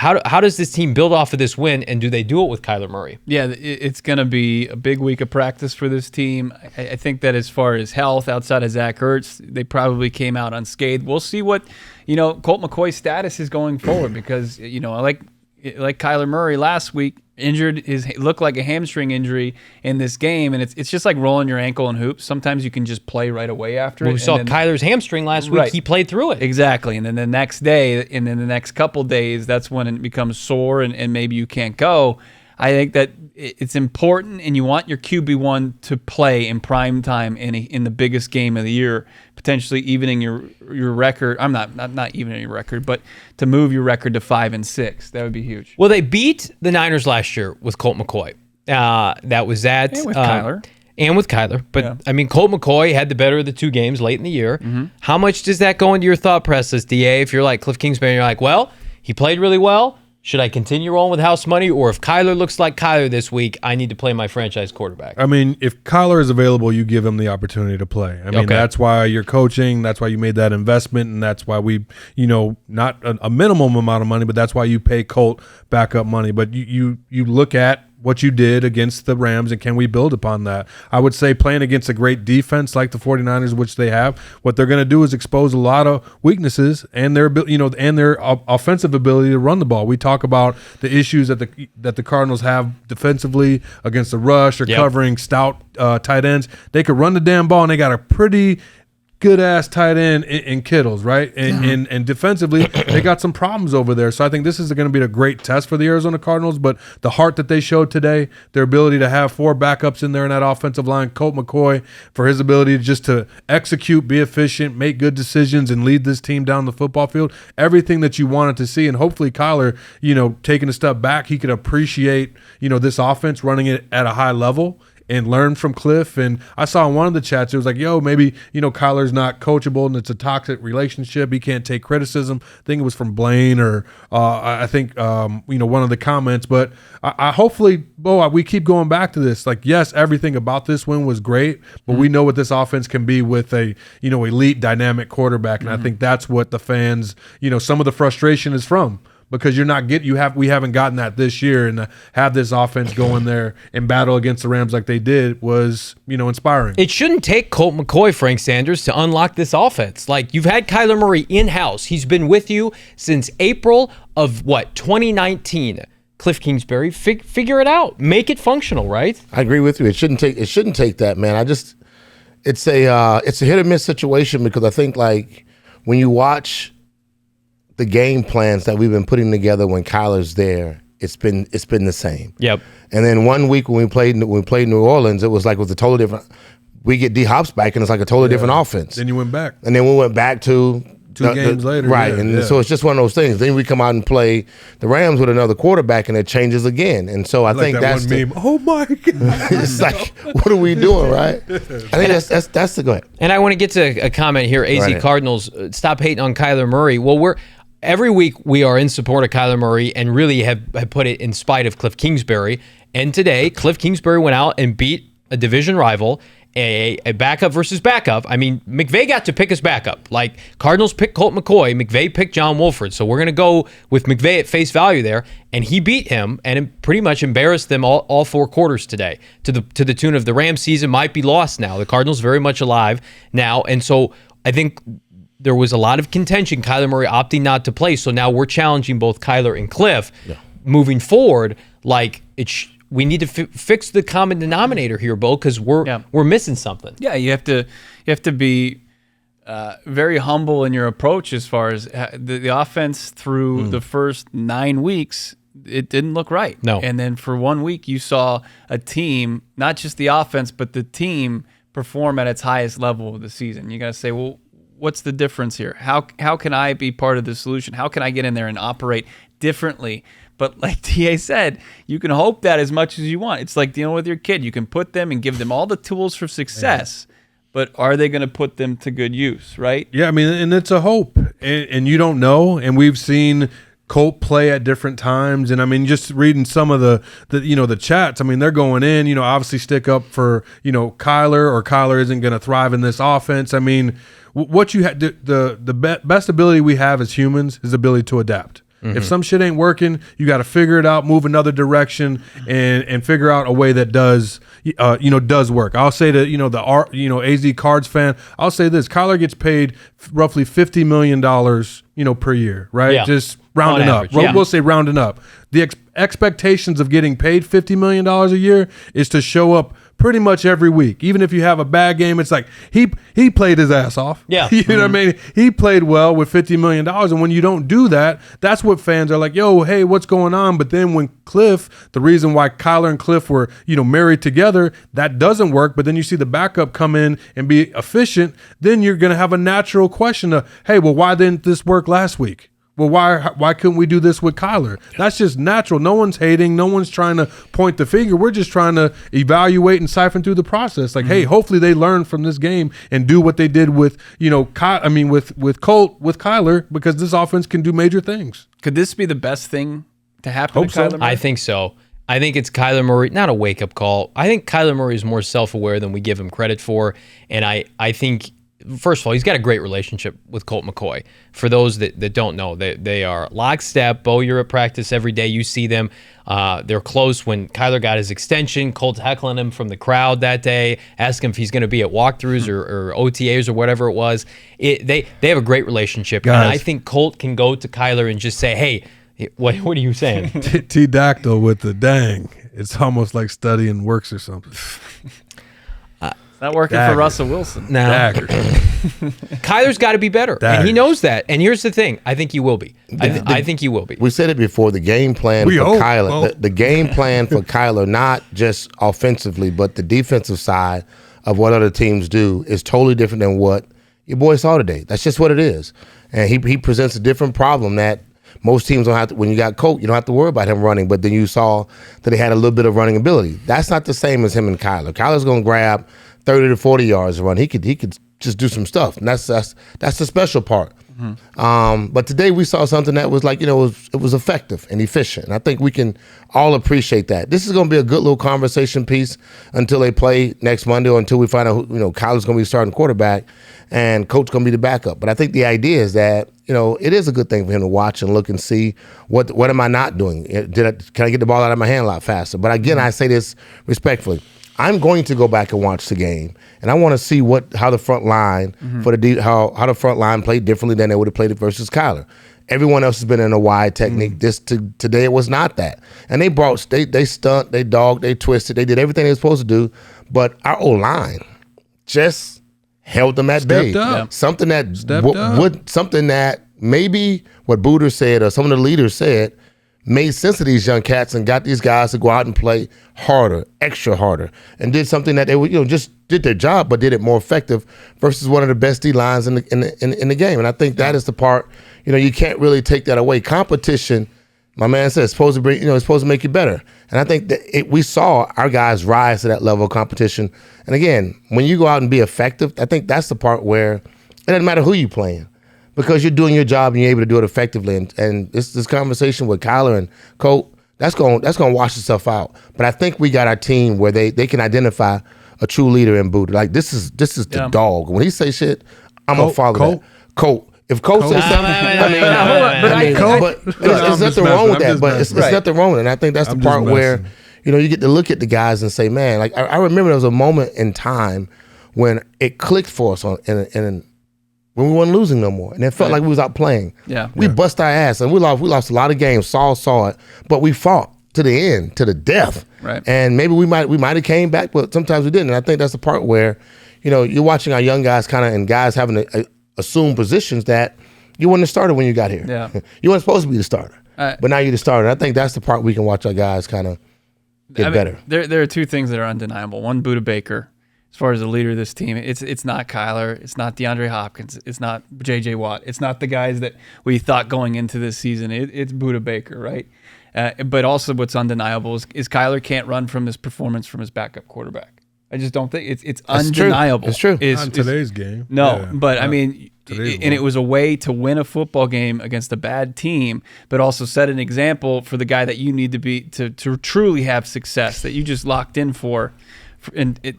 how does this team build off of this win, and do they do it with Kyler Murray? Yeah, it's going to be a big week of practice for this team. I think that as far as health, outside of Zach Ertz, they probably came out unscathed. We'll see what, Colt McCoy's status is going forward because, like Kyler Murray last week, looked like a hamstring injury in this game, and it's just like rolling your ankle in hoops. Sometimes you can just play right away after it. We saw Kyler's hamstring last week. Right. He played through it. Exactly. And then the next day, and then the next couple days, that's when it becomes sore and maybe you can't go. I think that it's important, and you want your QB1 to play in prime time in the biggest game of the year, potentially evening your record. I'm not evening your record, but to move your record to 5-6. That would be huge. Well, they beat the Niners last year with Colt McCoy. That was that. And with Kyler. And with Kyler. But, yeah. I mean, Colt McCoy had the better of the two games late in the year. Mm-hmm. How much does that go into your thought process, DA, if you're like Cliff Kingsbury and you're like, well, he played really well. Should I continue rolling with house money, or if Kyler looks like Kyler this week, I need to play my franchise quarterback? I mean, if Kyler is available, you give him the opportunity to play. I mean, That's why you're coaching. That's why you made that investment, and that's why we, not a minimum amount of money, but that's why you pay Colt backup money. But you look at what you did against the Rams, and can we build upon that? I would say playing against a great defense like the 49ers, which they have, what they're going to do is expose a lot of weaknesses and their offensive ability to run the ball. We talk about the issues that the Cardinals have defensively against the rush or covering stout tight ends. They could run the damn ball, and they got a pretty good-ass tight end in Kittles, right? And defensively, they got some problems over there. So I think this is going to be a great test for the Arizona Cardinals, but the heart that they showed today, their ability to have 4 backups in there in that offensive line, Colt McCoy, for his ability to execute, be efficient, make good decisions, and lead this team down the football field, everything that you wanted to see. And hopefully Kyler, taking a step back, he could appreciate, this offense, running it at a high level, and learn from Cliff. And I saw in one of the chats, it was like, maybe, Kyler's not coachable and it's a toxic relationship. He can't take criticism. I think it was from Blaine or I think, one of the comments. But I hopefully, Bo, we keep going back to this. Like, yes, everything about this win was great, but we know what this offense can be with a, elite dynamic quarterback. And I think that's what the fans, some of the frustration is from. Because we haven't gotten that this year, and to have this offense go in there and battle against the Rams like they did was, inspiring. It shouldn't take Colt McCoy, Frank Sanders, to unlock this offense. Like, you've had Kyler Murray in-house. He's been with you since April of 2019. Cliff Kingsbury, figure it out. Make it functional, right? I agree with you. It shouldn't take that, man. It's a hit or miss situation, because I think, like, when you watch the game plans that we've been putting together when Kyler's there, it's been the same. Yep. And then one week when we played New Orleans, it was like, with a totally different. We get D Hop's back, and it's like a totally different offense. Then you went back, and then we went back to two games later, right? So it's just one of those things. Then we come out and play the Rams with another quarterback, and it changes again. And so I think that's one meme. Oh my God! It's like, what are we doing, right? I think that's the go ahead. And I want to get to a comment here. AZ Cardinals, stop hating on Kyler Murray. Well, every week we are in support of Kyler Murray, and really have put it in spite of Cliff Kingsbury. And today, Cliff Kingsbury went out and beat a division rival, a backup versus backup. I mean, McVay got to pick his backup. Like, Cardinals picked Colt McCoy, McVay picked John Wolford. So we're going to go with McVay at face value there. And he beat him and pretty much embarrassed them all 4 quarters today, to the tune of the Rams season might be lost now. The Cardinals very much alive now. And so I think there was a lot of contention, Kyler Murray opting not to play. So now we're challenging both Kyler and Cliff moving forward. Like, we need to fix the common denominator here, Bo, because we're missing something. Yeah, you have to be very humble in your approach as far as the offense through the first 9 weeks. It didn't look right. No. And then for 1 week, you saw a team, not just the offense, but the team perform at its highest level of the season. You got to say, well, what's the difference here? How can I be part of the solution? How can I get in there and operate differently? But like TA said, you can hope that as much as you want. It's like dealing with your kid. You can put them and give them all the tools for success, but are they going to put them to good use, right? Yeah, I mean, and it's a hope, and you don't know. And we've seen Colt play at different times, and I mean, just reading some of the chats, I mean, they're going in, obviously stick up for Kyler, or Kyler isn't going to thrive in this offense. I mean, what you had, the best ability we have as humans is the ability to adapt. If some shit ain't working, you got to figure it out, move another direction, and figure out a way that does work. I'll say to the AZ Cards fan, I'll say this: Kyler gets paid roughly $50 million, per year, right? Yeah. Just rounding On average, up. We'll say rounding up. The expectations of getting paid $50 million a year is to show up pretty much every week. Even if you have a bad game, it's like he played his ass off. Yeah. You know what I mean? He played well with $50 million. And when you don't do that, that's what fans are like, yo, hey, what's going on? But then when Cliff, the reason why Kyler and Cliff were, married together, that doesn't work. But then you see the backup come in and be efficient, then you're going to have a natural question of, hey, well, why didn't this work last week? Well, why couldn't we do this with Kyler? That's just natural. No one's hating. No one's trying to point the finger. We're just trying to evaluate and siphon through the process. Like, hey, hopefully they learn from this game and do what they did with, with Colt, with Kyler, because this offense can do major things. Could this be the best thing to happen to Kyler Murray? I think so. I think it's Kyler Murray, not a wake-up call. I think Kyler Murray is more self-aware than we give him credit for, and I think – first of all, he's got a great relationship with Colt McCoy. For those that don't know, they are lockstep. Bo, you're at practice every day. You see them. They're close. When Kyler got his extension, Colt's heckling him from the crowd that day, asking if he's going to be at walkthroughs or OTAs or whatever it was. They have a great relationship. Guys. And I think Colt can go to Kyler and just say, hey, what are you saying? T-Dactyl with the dang. It's almost like studying works or something. Not working for Russell Wilson. No. Kyler's got to be better. And he knows that. And here's the thing. I think he will be. I think he will be. We said it before. The game plan Kyler, the game plan for Kyler, not just offensively, but the defensive side of what other teams do is totally different than what your boy saw today. That's just what it is. And he presents a different problem that most teams don't have to. When you got Colt, you don't have to worry about him running, but then you saw that he had a little bit of running ability. That's not the same as him and Kyler. Kyler's going to grab 30 to 40 yards to run. He could just do some stuff, and that's the special part. But today we saw something that was like, it was effective and efficient, and I think we can all appreciate that. This is going to be a good little conversation piece until they play next Monday, or until we find out who, Kyler's going to be starting quarterback and Coach's going to be the backup. But I think the idea is that it is a good thing for him to watch and look and see what am I not doing? Can I get the ball out of my hand a lot faster? But again, I say this respectfully. I'm going to go back and watch the game, and I want to see how the front line how the front line played differently than they would have played it versus Kyler. Everyone else has been in a wide technique. Today it was not that, and they stunt, they dogged, they twisted, they did everything they were supposed to do, but our O-line just held them at bay. Something that maybe what Booter said or some of the leaders said made sense of these young cats and got these guys to go out and play harder, extra harder, and did something that they would, just did their job, but did it more effective versus one of the best D lines in the game. And I think that is the part, you can't really take that away. Competition, my man said, it's supposed to bring, it's supposed to make you better. And I think that we saw our guys rise to that level of competition. And again, when you go out and be effective, I think that's the part where it doesn't matter who you're playing, because you're doing your job and you're able to do it effectively. And this conversation with Kyler and Colt, that's going to wash itself out. But I think we got our team where they can identify a true leader in Booty. Like this is the dog. When he say shit, I'm gonna follow that. Colt. If Colt says something, there's nothing wrong with that. But it's nothing wrong with it. And I think that's the part where you get to look at the guys and say, man, like I remember there was a moment in time when it clicked for us when we weren't losing no more, and it felt like we was out playing. We bust our ass, and we lost a lot of games. Saul saw it, but we fought to the end, to the death. Right. And maybe we might have came back, but sometimes we didn't. And I think that's the part where, you're watching our young guys and guys having to assume positions that you weren't the starter when you got here. Yeah. You weren't supposed to be the starter, but now you're the starter. And I think that's the part we can watch our guys kind of get better. There are two things that are undeniable. One, Budda Baker. As far as the leader of this team, it's not Kyler, it's not DeAndre Hopkins, it's not J.J. Watt, it's not the guys that we thought going into this season. It's Budda Baker, right? But also what's undeniable is Kyler can't run from his performance from his backup quarterback. I just don't think it's undeniable. It's true. Not in today's game. No, but I mean, and it was a way to win a football game against a bad team, but also set an example for the guy that you need to be to truly have success that you just locked in for.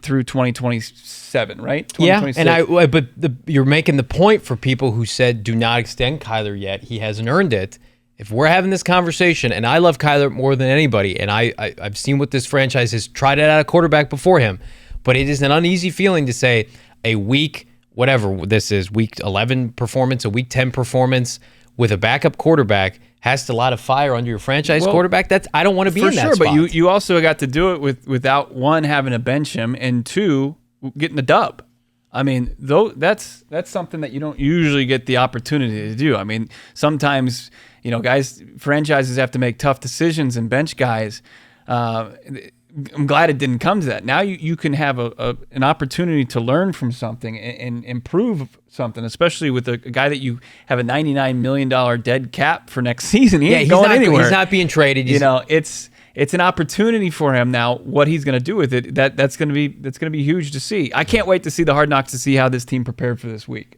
Through 2027, right? 2026. Yeah, and you're making the point for people who said do not extend Kyler yet. He hasn't earned it. if we're having this conversation, and I love Kyler more than anybody, and I've seen what this franchise has tried it out a quarterback before him, but it is an uneasy feeling to say a week, whatever this is, week 11 performance, a week 10 performance with a backup quarterback has to light a fire under your franchise quarterback. I don't want to be in that spot. But you also got to do it without one, having to bench him, and two, getting the dub. I mean, though that's something that you don't usually get the opportunity to do. I mean, sometimes, franchises have to make tough decisions and bench guys. I'm glad it didn't come to that. Now you can have an opportunity to learn from something and improve something, especially with a guy that you have a $99 million dead cap for next season. He ain't going anywhere. He's not being traded. It's an opportunity for him now. What he's going to do with it, that's going to be huge to see. I can't wait to see the Hard Knocks to see how this team prepared for this week.